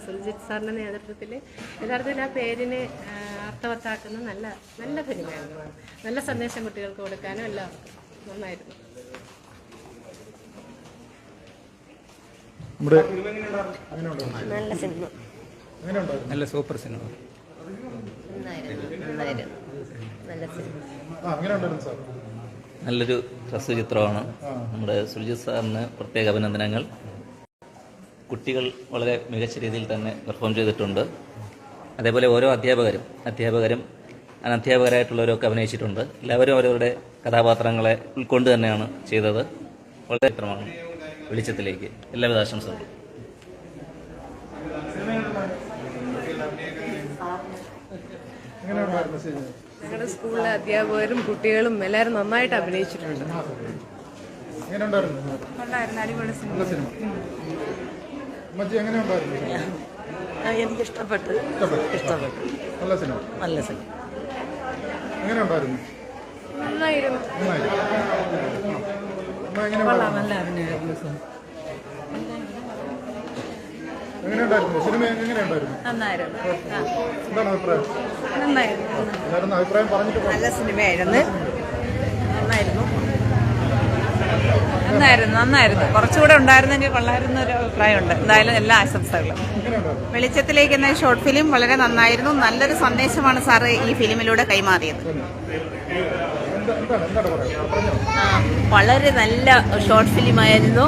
സുൽജിത് സാറിൻ്റെ നേതൃത്വത്തിൽ യഥാർത്ഥത്തിൽ ആ പേരിനെ അർത്ഥവത്താക്കുന്ന നല്ല നല്ല സിനിമയായിരുന്നു. നല്ല സന്ദേശം കുട്ടികൾക്ക് കൊടുക്കാനും എല്ലാവർക്കും നന്നായിരുന്നു. നല്ല സിനിമ, നല്ല സൂപ്പർ സിനിമ, നല്ലൊരു ഹ്രസ്വചിത്രമാണ്. നമ്മുടെ സുൽജിത് സാറിന് പ്രത്യേക അഭിനന്ദനങ്ങൾ. കുട്ടികൾ വളരെ മികച്ച രീതിയിൽ തന്നെ പെർഫോം ചെയ്തിട്ടുണ്ട്. അതേപോലെ ഓരോ അധ്യാപകരും അനധ്യാപകരായിട്ടുള്ളവരൊക്കെ അഭിനയിച്ചിട്ടുണ്ട്. എല്ലാവരും അവരവരുടെ കഥാപാത്രങ്ങളെ ഉൾക്കൊണ്ട് തന്നെയാണ് ചെയ്തത്. വളരെ ചിത്രമാണ്. വെളിച്ചത്തിലേക്ക് എല്ലാവിധ ആശംസകളും. ഞങ്ങളുടെ സ്കൂളിലെ അധ്യാപകരും കുട്ടികളും എല്ലാവരും നന്നായിട്ട് അഭിനയിച്ചിട്ടുണ്ട്. എനിക്ക് ഇഷ്ടപ്പെട്ടു. നല്ല സിനിമ. നന്നായിരുന്നു. നല്ല അഭിനയമായിരുന്നു. സിനിമ എങ്ങനെയുണ്ടായിരുന്നു? എന്താണ് അഭിപ്രായം? അഭിപ്രായം പറഞ്ഞിട്ട് നല്ല സിനിമയായിരുന്നു. നന്നായിരുന്നു. കുറച്ചുകൂടെ ഉണ്ടായിരുന്നെങ്കിൽ കൊള്ളായിരുന്ന ഒരു അഭിപ്രായമുണ്ട്. എന്തായാലും എല്ലാ ആശംസകളും. വെളിച്ചത്തിലേക്ക് എന്ന ഷോർട്ട് ഫിലിം വളരെ നന്നായിരുന്നു. നല്ലൊരു സന്ദേശമാണ് സാറ് ഈ ഫിലിമിലൂടെ കൈമാറിയത്. വളരെ നല്ല ഷോർട്ട് ഫിലിമായിരുന്നു.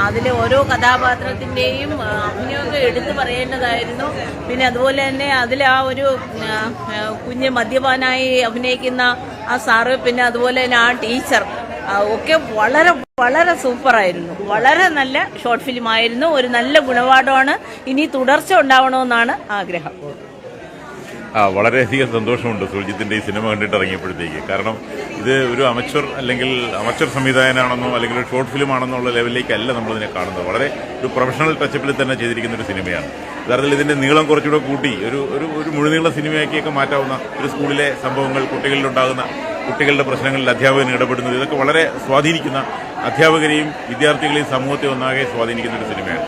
അതിലെ ഓരോ കഥാപാത്രത്തിൻ്റെയും അഭിനയമൊക്കെ എടുത്തു പറയേണ്ടതായിരുന്നു. പിന്നെ അതുപോലെ തന്നെ അതിൽ ആ ഒരു കുഞ്ഞ് മദ്യപാനായി അഭിനയിക്കുന്ന ആ സാറ്, പിന്നെ അതുപോലെ തന്നെ ആ ടീച്ചർ ഒക്കെ വളരെ വളരെ സൂപ്പറായിരുന്നു. വളരെ നല്ല ഷോർട്ട് ഫിലിമായിരുന്നു. ഒരു നല്ല ഗുണപാഠമാണ്. ഇനി തുടർച്ച ഉണ്ടാവണമെന്നാണ് ആഗ്രഹം. വളരെയധികം സന്തോഷമുണ്ട് സുൽജിത്തിൻ്റെ ഈ സിനിമ കണ്ടിട്ട് ഇറങ്ങിയപ്പോഴത്തേക്ക്. കാരണം ഇത് ഒരു അമച്ചർ സംവിധായകനാണെന്നോ അല്ലെങ്കിൽ ഒരു ഷോർട്ട് ഫിലിം ആണെന്നോ ഉള്ള ലെവലിലേക്കല്ല നമ്മളിതിനെ കാണുന്നത്. വളരെ ഒരു പ്രൊഫഷണൽ ടച്ചപ്പിൽ തന്നെ ചെയ്തിരിക്കുന്ന ഒരു സിനിമയാണ്. യഥാർത്ഥത്തിൽ ഇതിൻ്റെ നീളം കുറച്ചുകൂടെ കൂട്ടി ഒരു മുഴുനീള സിനിമയാക്കിയൊക്കെ മാറ്റാവുന്ന ഒരു സ്കൂളിലെ സംഭവങ്ങൾ, കുട്ടികളിലുണ്ടാകുന്ന കുട്ടികളുടെ പ്രശ്നങ്ങളിൽ അധ്യാപകൻ ഇടപെടുന്നത്, ഇതൊക്കെ വളരെ സ്വാധീനിക്കുന്ന, അധ്യാപകരെയും വിദ്യാർത്ഥികളെയും സമൂഹത്തെ ഒന്നാകെ സ്വാധീനിക്കുന്ന ഒരു സിനിമയാണ്.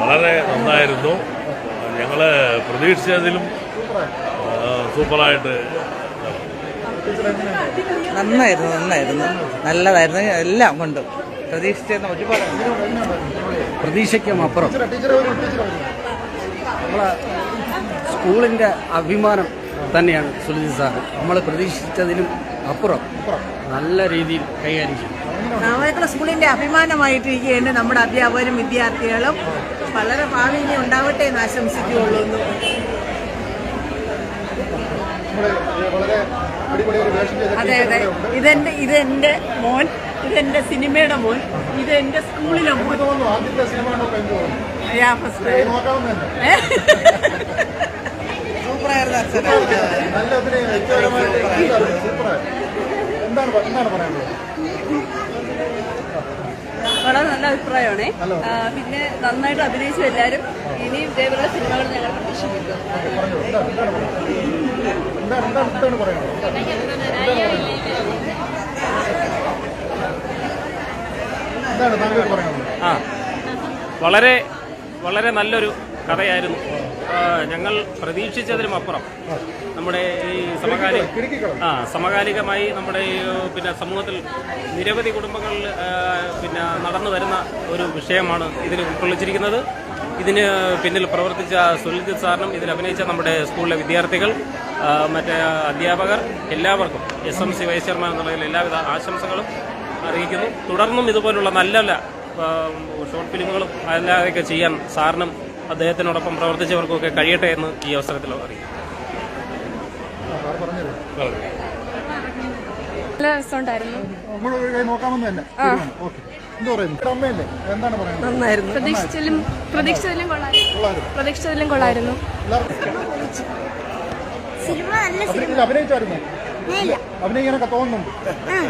വളരെ നന്നായിരുന്നു. ഞങ്ങൾ പ്രതീക്ഷിച്ചതിലും സൂപ്പറായിട്ട് നന്നായിരുന്നു. നല്ലതായിരുന്നു. എല്ലാം കൊണ്ടും പ്രതീക്ഷിച്ചെന്ന് ഒരുപാട് പ്രതീക്ഷയ്ക്കും അപ്പുറം നമ്മളെ സ്കൂളിൻ്റെ അഭിമാനം തന്നെയാണ് സുൽജിത് സാർ. നമ്മൾ പ്രതീക്ഷിച്ചതിനും അപ്പുറം നല്ല രീതിയിൽ കൈകാര്യം ചെയ്തു. നാമക്കൽ സ്കൂളിന്റെ അഭിമാനമായിട്ടിരിക്കുകയാണ് നമ്മുടെ അധ്യാപകരും വിദ്യാർത്ഥികളും. വളരെ ഭാവിയിൽ ഉണ്ടാവട്ടെ എന്ന് ആശംസിക്കുകയുള്ളൂ. അതെ. ഇതെന്റെ മോൻ, ഇതെന്റെ സിനിമയുടെ മോൻ, ഇതെന്റെ സ്കൂളിലെ മോൻ. സൂപ്പറായിരുന്നു അച്ഛൻ. വളരെ നല്ല അഭിപ്രായമാണ്. പിന്നെ നന്നായിട്ട് അഭിനയിച്ചു എല്ലാവരും. ഇനിയും ഇതേപോലുള്ള സിനിമകൾ ഞങ്ങൾ പ്രതീക്ഷിക്കുന്നു. വളരെ വളരെ നല്ലൊരു കഥയായിരുന്നു. ഞങ്ങൾ പ്രതീക്ഷിച്ചതിനും അപ്പുറം നമ്മുടെ ഈ സമകാലികമായി നമ്മുടെ ഈ പിന്നെ സമൂഹത്തിൽ നിരവധി കുടുംബങ്ങളിൽ പിന്നെ നടന്നു വരുന്ന ഒരു വിഷയമാണ് ഇതിൽ ഉൾക്കൊള്ളിച്ചിരിക്കുന്നത്. ഇതിന് പിന്നിൽ പ്രവർത്തിച്ച സുൽജിത് സാറിനും ഇതിൽ അഭിനയിച്ച നമ്മുടെ സ്കൂളിലെ വിദ്യാർത്ഥികൾ, മറ്റേ അധ്യാപകർ, എല്ലാവർക്കും SMC വൈസ് ചെയർമാൻ എന്നുള്ളതിൽ എല്ലാവിധ ആശംസകളും അറിയിക്കുന്നു. തുടർന്നും ഇതുപോലുള്ള നല്ല നല്ല ഷോർട്ട് ഫിലിമുകളും അല്ലാതെയൊക്കെ ചെയ്യാൻ സാറിനും അദ്ദേഹത്തിനോടൊപ്പം പ്രവർത്തിച്ചവർക്കൊക്കെ കഴിയട്ടെ എന്ന് ഈ അവസരത്തിൽ അറിയിക്കും. നല്ല രസമുണ്ടായിരുന്നു. നന്നായിരുന്നു. പ്രതീക്ഷിച്ചതിലും കൊള്ളായിരുന്നു. അഭിനയിച്ചായിരുന്നു? അഭിനയിക്കാനൊക്കെ തോന്നുന്നുണ്ട്.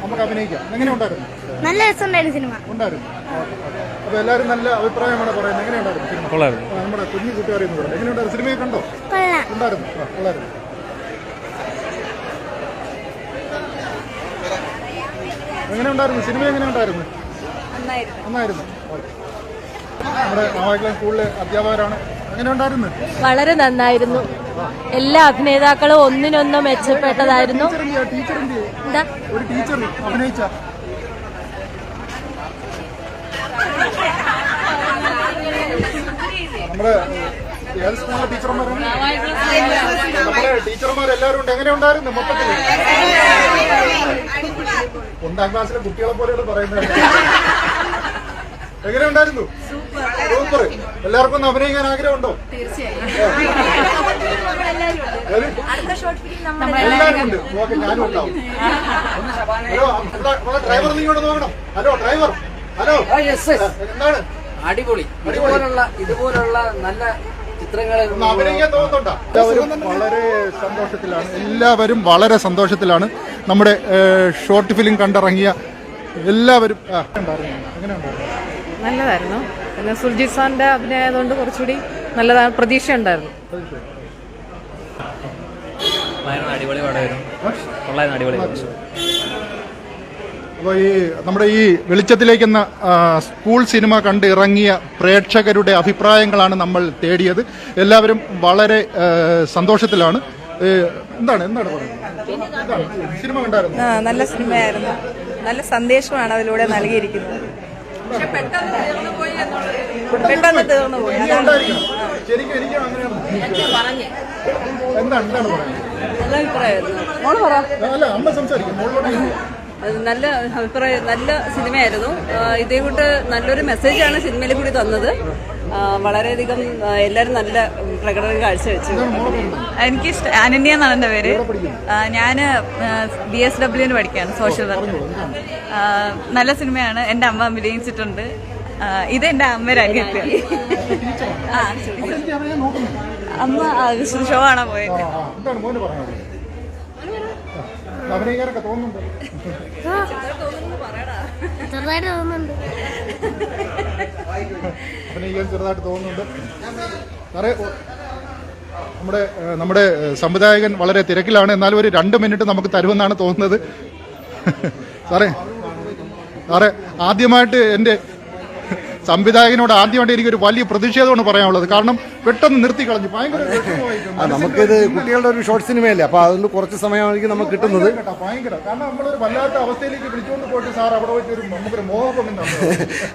നമുക്ക് അഭിനയിക്കാം. എങ്ങനെ ഉണ്ടായിരുന്നു? നല്ല രസമുണ്ടായിരുന്നു സിനിമ. ഉണ്ടായിരുന്നു. അപ്പൊ എല്ലാവരും നല്ല അഭിപ്രായമാണ് പറയുന്നത്. എങ്ങനെയുണ്ടായിരുന്നു സിനിമ? കൊള്ളായിരുന്നു. നമ്മുടെ കുഞ്ഞു കൂട്ടുകാരെന്ന് പറയുന്നത് എങ്ങനെയുണ്ടായിരുന്നു? സിനിമയെ കണ്ടോ? ഉണ്ടായിരുന്നു. കൊള്ളായിരുന്നു. എങ്ങനെ ഉണ്ടായിരുന്നു സിനിമ? എങ്ങനെ ഉണ്ടായിരുന്നു? നന്നായിരുന്നു. നമ്മുടെ നാവായിക്കുളം സ്കൂളിലെ അധ്യാപകരാണ്. എങ്ങനെ ഉണ്ടായിരുന്നു? വളരെ നന്നായിരുന്നു. എല്ലാ അഭിനേതാക്കളും ഒന്നിനൊന്ന് മെച്ചപ്പെട്ടതായിരുന്നു. എന്താ ഒരു ടീച്ചർ അഭിനയിച്ച നമ്മുടെ ഏത് സ്കൂളിലെ ടീച്ചർമാരാണ്? നമ്മുടെ ടീച്ചർമാരെല്ലാവരും ഉണ്ട്. എങ്ങനെ ഉണ്ടായിരുന്നു മൊത്തത്തിൽ? 1ാം ക്ലാസ്സിലെ കുട്ടികളെ പോലെയാണ് പറയുന്നത്. എങ്ങനെ ഉണ്ടായിരുന്നു? സൂപ്പർ. എല്ലാവർക്കും ഒന്ന് അഭിനയിക്കാൻ ആഗ്രഹമുണ്ടോ? എല്ലാവരും ഉണ്ട്. ഓക്കെ, ഞാനും ഉണ്ടാവും. ഹലോ, ഡ്രൈവർ നിങ്ങോട്ട് നോക്കണം. Hello driver, hello. എന്താണ്? അടിപൊളി. ഇതുപോലുള്ള നല്ല ചിത്രങ്ങൾ അഭിനയിക്കാൻ തോന്നുന്നുണ്ടോ? എല്ലാവരും വളരെ സന്തോഷത്തിലാണ്. നമ്മുടെ ഷോർട്ട് ഫിലിം കണ്ടിറങ്ങിയ എല്ലാവരും എങ്ങനെ ഉണ്ടായിരുന്നു? നല്ലതായിരുന്നു. പിന്നെ സുർജിത് സാറിന്റെ അഭിനയം ആയതുകൊണ്ട് കുറച്ചുകൂടി നല്ലതാണ്. പ്രതീക്ഷ ഉണ്ടായിരുന്നു. അടിപൊളി പടമായിരുന്നു. അടിപൊളി. അപ്പോൾ നമ്മുടെ ഈ വെളിച്ചത്തിലേക്കെന്ന സ്കൂൾ സിനിമ കണ്ട് ഇറങ്ങിയ പ്രേക്ഷകരുടെ അഭിപ്രായങ്ങളാണ് നമ്മൾ തേടിയത്. എല്ലാവരും വളരെ സന്തോഷത്തിലാണ്. എന്താണ് പറയുന്നത്? സിനിമ കണ്ടായിരുന്നു? നല്ല സിനിമയായിരുന്നു. നല്ല സന്ദേശമാണ് അതിലൂടെ നൽകിയിരിക്കുന്നത്. പെട്ടെന്ന് തീർന്നു പോയി. ശരിക്കും എനിക്കും അങ്ങനെയാണ്. എന്താണ് പറയുന്നത്? നല്ല അഭിപ്രായമായിരുന്നു. അല്ല, അമ്മ സംസാരിക്കും. നല്ല അഭിപ്രായം. നല്ല സിനിമയായിരുന്നു. ഇതേകൂട്ട് നല്ലൊരു മെസ്സേജാണ് സിനിമയിൽ കൂടി തന്നത്. വളരെയധികം എല്ലാവരും നല്ല പ്രകടനം കാഴ്ചവെച്ചു. എനിക്ക് അനന്യ എന്നാണ് എൻ്റെ പേര്. ഞാൻ BSW പഠിക്കുകയാണ്, സോഷ്യൽ വർക്ക്. നല്ല സിനിമയാണ്. എൻ്റെ അമ്മ അഭിനയിച്ചിട്ടുണ്ട്. ഇത് എൻ്റെ അമ്മയുടെ അനിയത്തിയാണ്. അമ്മ ഷോ കാണാൻ പോയത്. അഭിനയിക്കാനൊക്കെ തോന്നുന്നുണ്ട്. അഭിനയിക്കാൻ ചെറുതായിട്ട് തോന്നുന്നുണ്ട്. സാറേ, നമ്മുടെ സംവിധായകൻ വളരെ തിരക്കിലാണ്. എന്നാലും ഒരു 2 മിനിറ്റ് നമുക്ക് തരുമെന്നാണ് തോന്നുന്നത്. സാറേ ആദ്യമായിട്ട് എൻ്റെ സംവിധായകനോട് എനിക്കൊരു വലിയ പ്രതിഷേധമാണ് പറയാനുള്ളത്. കാരണം പെട്ടെന്ന് നിർത്തി കളഞ്ഞു. ഭയങ്കര നമുക്കിത് കുട്ടികളുടെ ഒരു ഷോർട്ട് സിനിമയല്ലേ, അപ്പൊ അതുകൊണ്ട് കുറച്ച് സമയമായിരിക്കും നമുക്ക് കിട്ടുന്നത്. ഭയങ്കര കാരണം നമ്മളൊരു വല്ലാത്ത അവസ്ഥയിലേക്ക് വിളിച്ചുകൊണ്ട് പോയിട്ട് സാർ അവിടെ പോയിട്ട് നമുക്കൊരു മോഹം.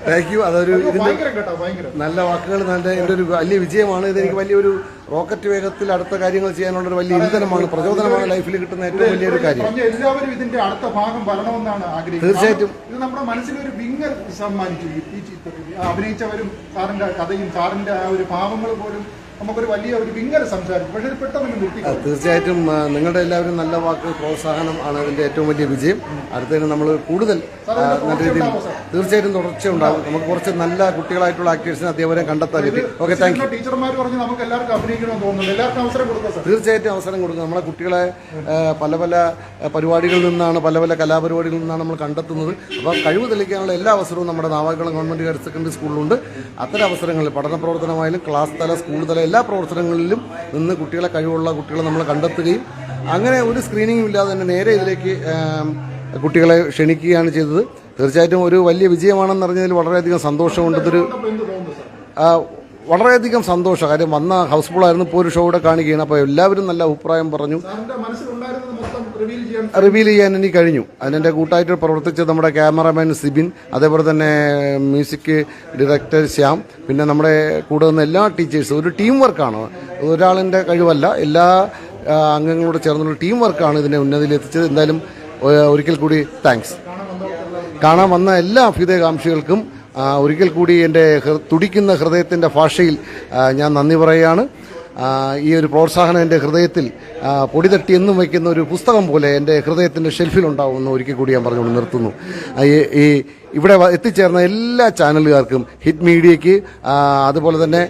Thank you. അതൊരു ഭയങ്കര നല്ല വാക്കുകൾ. എൻ്റെ ഒരു വലിയ വിജയമാണ്. ഇതെനിക്ക് വലിയൊരു റോക്കറ്റ് വേഗത്തിൽ അടുത്ത കാര്യങ്ങൾ ചെയ്യാനുള്ള ഒരു വലിയ ഇന്ധനമാണ്, പ്രചോദനമാണ് ലൈഫിൽ കിട്ടുന്ന ഏറ്റവും വലിയൊരു കാര്യം. എല്ലാവരും ഇതിന്റെ അടുത്ത ഭാഗം വരണമെന്നാണ് ആഗ്രഹിക്കുന്നത്. തീർച്ചയായിട്ടും ഇത് നമ്മുടെ മനസ്സിലൊരു വിങ്ങൽ സമ്മാനിച്ചു. ഈ ചിത്രത്തിൽ അഭിനയിച്ചവരും സാറിന്റെ കഥയും സാറിന്റെ ആ ഒരു ഭാവങ്ങൾ പോലും നമുക്കൊരു വലിയ ഒരു വിങ്ങൽ സംസാരിക്കും. പക്ഷേ പെട്ടെന്ന് നിർത്തി. തീർച്ചയായിട്ടും നിങ്ങളുടെ എല്ലാവരും നല്ല വാക്ക് പ്രോത്സാഹനം ആണ് ഇതിന്റെ ഏറ്റവും വലിയ വിജയം. അടുത്തതിന് നമ്മൾ കൂടുതൽ നല്ല രീതിയിൽ തീർച്ചയായിട്ടും തുടർച്ച ഉണ്ടാകും. നമുക്ക് കുറച്ച് നല്ല കുട്ടികളായിട്ടുള്ള ആക്ടേഴ്സിനെ അധ്യാപകരെ കണ്ടെത്താൻ പറ്റും. Okay, thank you. ടീച്ചർമാർ പറഞ്ഞു നമുക്ക് എല്ലാവർക്കും അഭിനയിക്കണമെന്ന് തോന്നുന്നു. എല്ലാവർക്കും അവസരം കൊടുക്കുക. തീർച്ചയായിട്ടും അവസരം കൊടുക്കുക. നമ്മളെ കുട്ടികളെ പല പരിപാടികളിൽ നിന്നാണ്, പല കലാപരിപാടികളിൽ നിന്നാണ് നമ്മൾ കണ്ടെത്തുന്നത്. അപ്പോൾ കഴിവ് തെളിയിക്കാനുള്ള എല്ലാ അവസരവും നമ്മുടെ നാവായിക്കുളം ഗവൺമെന്റ് ഹയർ സെക്കൻഡറി സ്കൂളിലുണ്ട്. അത്തരം അവസരങ്ങളിൽ പഠന പ്രവർത്തനമായാലും ക്ലാസ് തല, സ്കൂൾ തല എല്ലാ പ്രവർത്തനങ്ങളിലും നിന്ന് കഴിവുള്ള കുട്ടികളെ നമ്മൾ കണ്ടെത്തുകയും അങ്ങനെ ഒരു സ്ക്രീനിങ്ങും ഇല്ലാതെ തന്നെ നേരെ ഇതിലേക്ക് കുട്ടികളെ ക്ഷണിക്കുകയാണ് ചെയ്തത്. തീർച്ചയായിട്ടും ഒരു വലിയ വിജയമാണെന്ന് അറിഞ്ഞതിൽ വളരെയധികം സന്തോഷമുണ്ട്. ഇതൊരു വളരെയധികം സന്തോഷം. കാര്യം വന്ന ഹൗസ്ഫുള്ളായിരുന്നു. ഇപ്പോൾ ഒരു ഷോ കൂടെ കാണിക്കുകയാണ്. അപ്പോൾ എല്ലാവരും നല്ല അഭിപ്രായം പറഞ്ഞു. റിവീൽ ചെയ്യാൻ എനിക്ക് കഴിഞ്ഞു. അതിനെൻ്റെ കൂട്ടായിട്ട് പ്രവർത്തിച്ച നമ്മുടെ ക്യാമറാമാൻ സിബിൻ, അതേപോലെ തന്നെ മ്യൂസിക് ഡയറക്ടർ ശ്യാം, പിന്നെ നമ്മുടെ കൂടെ വന്ന എല്ലാ ടീച്ചേഴ്സും. ഒരു ടീം വർക്കാണ്, ഒരാളിൻ്റെ കഴിവല്ല. എല്ലാ അംഗങ്ങളോട് ചേർന്നുള്ള ടീം വർക്കാണ് ഇതിനെ ഉന്നതിയിലെത്തിച്ചത്. എന്തായാലും ഒരിക്കൽ കൂടി താങ്ക്സ്. കാണാൻ വന്ന എല്ലാ അഭ്യുദയകാംക്ഷികൾക്കും ഒരിക്കൽ കൂടി എൻ്റെ തുടിക്കുന്ന ഹൃദയത്തിൻ്റെ ഭാഷയിൽ ഞാൻ നന്ദി പറയുകയാണ്. ഈ ഒരു പ്രോത്സാഹനം എൻ്റെ ഹൃദയത്തിൽ പൊടി തട്ടി എന്നും വയ്ക്കുന്ന ഒരു പുസ്തകം പോലെ എൻ്റെ ഹൃദയത്തിൻ്റെ ഷെൽഫിലുണ്ടാവുമെന്ന് ഒരിക്കൽ കൂടി ഞാൻ പറഞ്ഞുകൊണ്ട് നിർത്തുന്നു. ഈ ഇവിടെ എത്തിച്ചേർന്ന എല്ലാ ചാനലുകാർക്കും, ഹിറ്റ് മീഡിയയ്ക്ക്, അതുപോലെ തന്നെ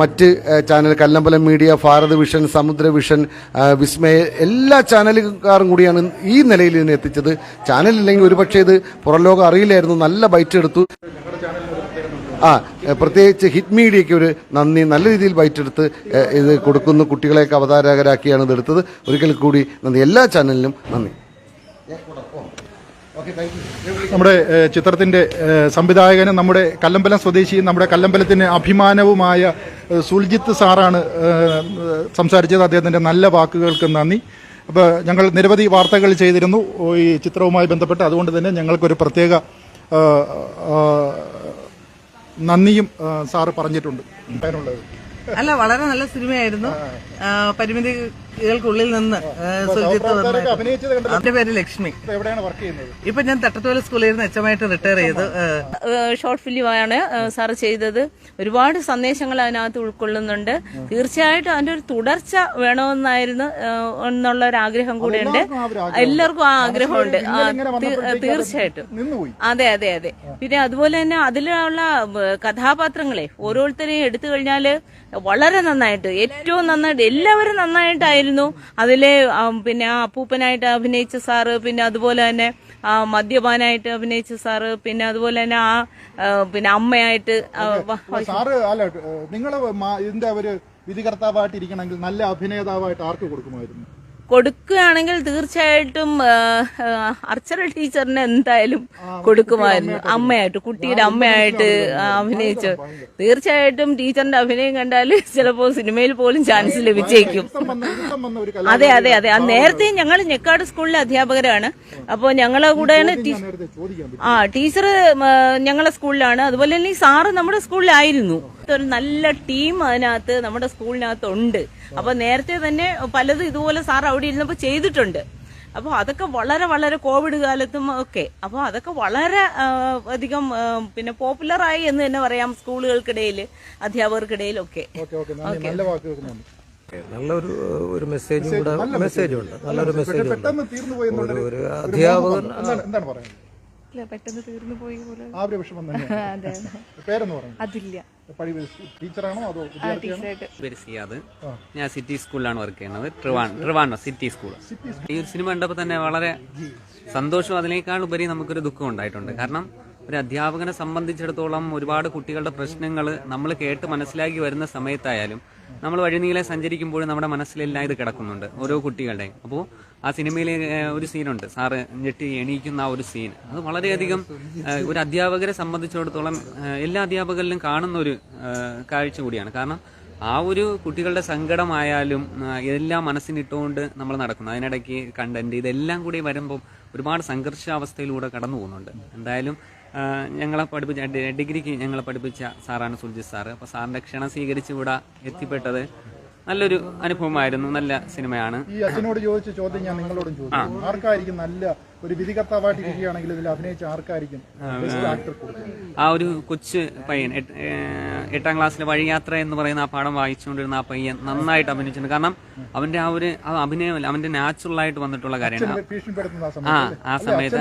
മറ്റ് channel Kallambalam media, Bharat vision, സമുദ്ര വിഷൻ, വിസ്മയ, എല്ലാ ചാനലുകാരും കൂടിയാണ് ഈ നിലയിൽ ഇതിനെ എത്തിച്ചത്. ചാനലില്ലെങ്കിൽ ഒരുപക്ഷെ ഇത് പുറം ലോകം അറിയില്ലായിരുന്നു. നല്ല ബൈറ്റ് എടുത്തു. പ്രത്യേകിച്ച് ഹിറ്റ് മീഡിയയ്ക്ക് ഒരു നന്ദി. നല്ല രീതിയിൽ ബൈറ്റ് എടുത്ത് ഇത് കൊടുക്കുന്നു. കുട്ടികളെയൊക്കെ അവതാരകരാക്കിയാണ് ഇതെടുത്തത്. ഒരിക്കൽ കൂടി നന്ദി. എല്ലാ ചാനലിനും നന്ദി. നമ്മുടെ ചിത്രത്തിന്റെ സംവിധായകനും നമ്മുടെ കല്ലമ്പലം സ്വദേശിയും നമ്മുടെ കല്ലമ്പലത്തിന് അഭിമാനവുമായ സുൽജിത്ത് സാറാണ് സംസാരിച്ചത്. അദ്ദേഹത്തിന്റെ നല്ല വാക്കുകൾക്ക് നന്ദി. അപ്പോൾ ഞങ്ങൾ നിരവധി വാർത്തകൾ ചെയ്തിരുന്നു ഈ ചിത്രവുമായി ബന്ധപ്പെട്ട്. അതുകൊണ്ട് തന്നെ ഞങ്ങൾക്കൊരു പ്രത്യേക നന്ദിയും സാറ് പറഞ്ഞിട്ടുണ്ട്. അല്ല, വളരെ നല്ല സിനിമയായിരുന്നു. പരിമിതികൾക്കുള്ളിൽ നിന്ന് എന്റെ പേര് ലക്ഷ്മി. എവിടെയാണ് വർക്ക് ചെയ്യുന്നത്? ഇപ്പൊ ഞാൻ തട്ടത്തോല സ്കൂളിൽ നിന്ന് എച്ചമായിട്ട് റിട്ടയർ ചെയ്തു. ഷോർട്ട് ഫിലിമാണ് സാർ ചെയ്തത്. ഒരുപാട് സന്ദേശങ്ങൾ അതിനകത്ത് ഉൾക്കൊള്ളുന്നുണ്ട്. തീർച്ചയായിട്ടും അതിന്റെ ഒരു തുടർച്ച വേണമെന്നായിരുന്നു എന്നുള്ള ഒരു ആഗ്രഹം കൂടെയുണ്ട്. എല്ലാവർക്കും ആ ആഗ്രഹമുണ്ട്. തീർച്ചയായിട്ടും. അതെ അതെ അതെ. പിന്നെ അതുപോലെ തന്നെ അതിലുള്ള കഥാപാത്രങ്ങളെ ഓരോരുത്തരെയും എടുത്തു കഴിഞ്ഞാല് വളരെ നന്നായിട്ട്, ഏറ്റവും നന്നായിട്ട്, എല്ലാവരും നന്നായിട്ടായിരുന്നു. അതിലെ പിന്നെ ആ അപ്പൂപ്പനായിട്ട് അഭിനയിച്ച സാറ്, പിന്നെ അതുപോലെ തന്നെ മദ്യപാനായിട്ട് അഭിനയിച്ച സാറ്, പിന്നെ അതുപോലെ തന്നെ പിന്നെ അമ്മയായിട്ട്. സാറ് അല്ല, നിങ്ങൾ ഇതിന്റെ ഒരു വിധികർത്താവായിട്ട് ഇരിക്കണമെങ്കിൽ നല്ല അഭിനേതാവായിട്ട് ആർക്ക് കൊടുക്കുമായിരുന്നു? കൊടുക്കുകയാണെങ്കിൽ തീർച്ചയായിട്ടും അർച്ചന ടീച്ചറിന് എന്തായാലും കൊടുക്കുമായിരുന്നു. അമ്മയായിട്ട്, കുട്ടിയുടെ അമ്മയായിട്ട് അഭിനയിച്ചു. തീർച്ചയായിട്ടും ടീച്ചറിന്റെ അഭിനയം കണ്ടാൽ ചിലപ്പോൾ സിനിമയിൽ പോലും ചാൻസ് ലഭിച്ചേക്കും. അതെ അതെ അതെ. നേരത്തെ ഞങ്ങൾ ഞെക്കാട് സ്കൂളിലെ അധ്യാപകരാണ്. അപ്പോൾ ഞങ്ങളെ കൂടെയാണ് ടീച്ചർ ഞങ്ങളെ സ്കൂളിലാണ്. അതുപോലെ തന്നെ ഈ സാറ് നമ്മുടെ സ്കൂളിലായിരുന്നു. ഒരു നല്ല ടീം അതിനകത്ത് നമ്മുടെ സ്കൂളിനകത്ത് ഉണ്ട്. അപ്പൊ നേരത്തെ തന്നെ പലതും ഇതുപോലെ സാർ അവിടെ ഇരുന്നപ്പോൾ ചെയ്തിട്ടുണ്ട്. അപ്പോൾ അതൊക്കെ വളരെ വളരെ കോവിഡ് കാലത്തും ഒക്കെ. അപ്പോൾ അതൊക്കെ വളരെ അധികം പിന്നെ പോപ്പുലറായി എന്ന് തന്നെ പറയാം സ്കൂളുകൾക്കിടയിൽ, അധ്യാപകർക്കിടയിലൊക്കെ. നല്ലൊരു മെസ്സേജും കൂടെ മെസ്സേജുണ്ട്. നല്ലൊരു മെസ്സേജ് ഒരു അധ്യാപകൻ പെട്ടെന്ന് തീർന്നു പോയി പോലെ. ഞാൻ സിറ്റി സ്കൂളിലാണ് വർക്ക് ചെയ്യുന്നത്. Trivandrum city school. ഈ ഒരു സിനിമ കണ്ടപ്പോൾ തന്നെ വളരെ സന്തോഷം, അതിനേക്കാൾ ഉപരി നമുക്കൊരു ദുഃഖം ഉണ്ടായിട്ടുണ്ട്. കാരണം ഒരു അധ്യാപകനെ സംബന്ധിച്ചിടത്തോളം ഒരുപാട് കുട്ടികളുടെ പ്രശ്നങ്ങൾ നമ്മൾ കേട്ട് മനസ്സിലാക്കി വരുന്ന സമയത്തായാലും നമ്മൾ വഴിനീളെ സഞ്ചരിക്കുമ്പോഴും നമ്മുടെ മനസ്സിലെല്ലാം ഇത് കിടക്കുന്നുണ്ട്, ഓരോ കുട്ടികളുടെയും. അപ്പോൾ ആ സിനിമയിലെ ഒരു സീനുണ്ട്, സാറ് ഞെട്ടി എണീക്കുന്ന ആ ഒരു സീൻ, അത് വളരെയധികം ഒരു അധ്യാപകരെ സംബന്ധിച്ചിടത്തോളം എല്ലാ അധ്യാപകരിലും കാണുന്ന ഒരു കാഴ്ച കൂടിയാണ്. കാരണം ആ ഒരു കുട്ടികളുടെ സങ്കടമായാലും എല്ലാം മനസ്സിനിട്ടുകൊണ്ട് നമ്മൾ നടക്കുന്നു. അതിനിടയ്ക്ക് കണ്ടന്റ് ഇതെല്ലാം കൂടി വരുമ്പോൾ ഒരുപാട് സംഘർഷാവസ്ഥയിലൂടെ കടന്നു പോകുന്നുണ്ട്. എന്തായാലും ഞങ്ങളെ പഠിപ്പിച്ച ഡിഗ്രിക്ക് ഞങ്ങളെ പഠിപ്പിച്ച സാറാണ് സുൽജിത്ത് സാറ്. അപ്പോൾ സാറിന്റെ ക്ഷണം സ്വീകരിച്ച് ഇവിടെ എത്തിപ്പെട്ടത് നല്ലൊരു അനുഭവമായിരുന്നു. നല്ല സിനിമയാണ്. ഈ അച്ഛനോട് ചോദിച്ച ചോദ്യം ഞാൻ നിങ്ങളോടും ചോദിച്ചു. ആർക്കായിരിക്കും നല്ല ഒരു വിധികർത്താവായിട്ട് ഇരിക്കുകയാണെങ്കിൽ ഇതിൽ അഭിനയിച്ച ആർക്കായിരിക്കും ആ ഒരു കൊച്ചു പയ്യൻ 8ാം ക്ലാസ്സിലെ വഴിയാത്ര എന്ന് പറയുന്ന ആ പാഠം വായിച്ചുകൊണ്ടിരുന്ന ആ പയ്യൻ നന്നായിട്ട് അഭിനയിച്ചിട്ടുണ്ട്. കാരണം അവന്റെ ആ ഒരു അഭിനയമല്ല, അവന്റെ നാച്ചുറൽ ആയിട്ട് വന്നിട്ടുള്ള കാര്യമാണ്. ആ സമയത്ത്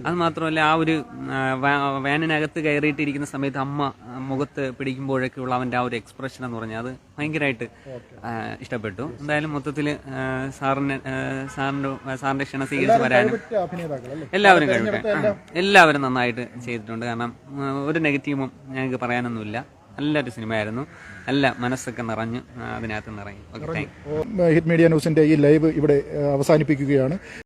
അത് മാത്രമല്ല, ആ ഒരു വാനിനകത്ത് കയറിയിട്ടിരിക്കുന്ന സമയത്ത് അമ്മ മുഖത്ത് പിടിക്കുമ്പോഴൊക്കെയുള്ള അവന്റെ ആ ഒരു എക്സ്പ്രഷൻ എന്ന് പറഞ്ഞാൽ അത് ഭയങ്കരമായിട്ട് ഇഷ്ടപ്പെട്ടു. എന്തായാലും മൊത്തത്തില് സാറിന്റെ ക്ഷണം സ്വീകരിച്ച് വരാനും എല്ലാവരും എല്ലാവരും നന്നായിട്ട് ചെയ്തിട്ടുണ്ട്. കാരണം ഒരു നെഗറ്റീവും ഞങ്ങൾക്ക് പറയാനൊന്നുമില്ല. നല്ലൊരു സിനിമയായിരുന്നു. നല്ല മനസ്സൊക്കെ നിറഞ്ഞു അതിനകത്ത് നിറഞ്ഞു. Okay, thank you. Hit media ന്യൂസിന്റെ ഈ ലൈവ് ഇവിടെ അവസാനിപ്പിക്കുകയാണ്.